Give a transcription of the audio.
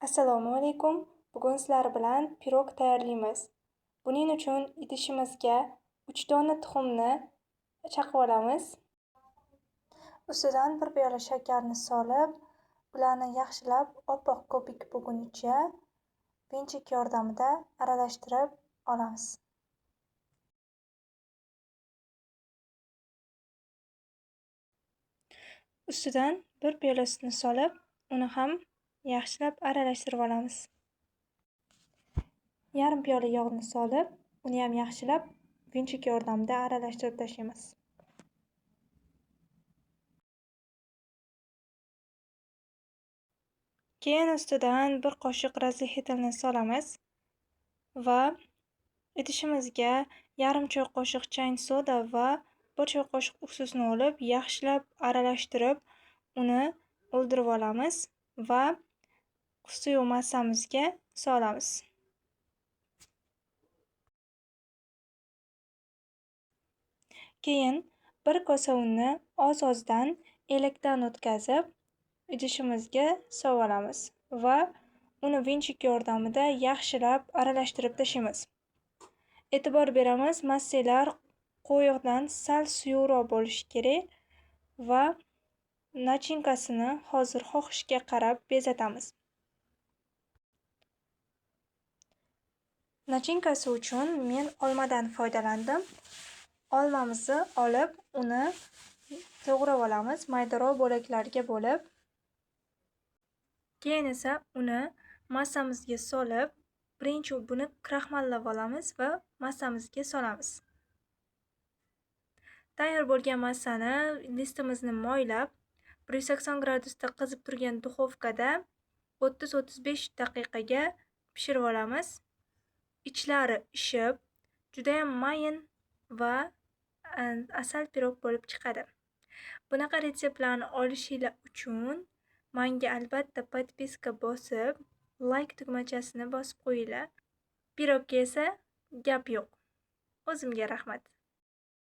Assalomu alaykum. Bugun sizlar bilan pirog tayyorlaymiz. Buning uchun idishimizga 3 dona tuxumni chaqib olamiz. Ustidan 1 piyola shakarni solib, ularni yaxshilab oppoq ko'pik bo'lgunicha vinchik yordamida aralashtirib olamiz. Ustidan 1 piyola sutni solib, uni ham yaxshilab aralashtirib olamiz. Yarim piyola yog'ni solib, uni ham yaxshilab vinchik yordamida aralashtirib tashlaymiz. Keyin ustidan 1 qoshiq razvedatelni solamiz va idishimizga yarim choy qoshiq chang soda va 1 choy qoshiq uksusni olib, yaxshilab aralashtirib, uni o'ldirib olamiz va qustuyu massamizga solamiz. Keyin 1 kosa unni oz-ozdan elakdan o'tkazib, idishimizga solib olamiz va uni vinchik yordamida yaxshilab aralashtirib tashlaymiz. E'tibor beramiz, massalar qo'yig'idan sal suyuqroq bo'lishi kerak va nachinkasini hozir xohishga qarab bezatamiz. Nachinkasi uchun men olmadan foydalandim. Olmamizni olib, uni to'g'rab olamiz, maydaroq bo'laklarga bo'lib. Keyin esa uni massamizga solib, birinchi buni kraxmallab olamiz va massamizga solamiz. Tayyor bo'lgan massani listimizni moylab, 180 gradusda qizib turgan duxovkada 30-35 daqiqaga pishirib olamiz. Ichlari ishib, juda ham mayin va asal pirog bo'lib chiqadi. Bunaqa retseptlarni olishinglar uchun menga albatta podpiska bosib, like tugmachasini bosib qo'yinglar. Pirogga esa gap yo'q. O'zimga rahmat.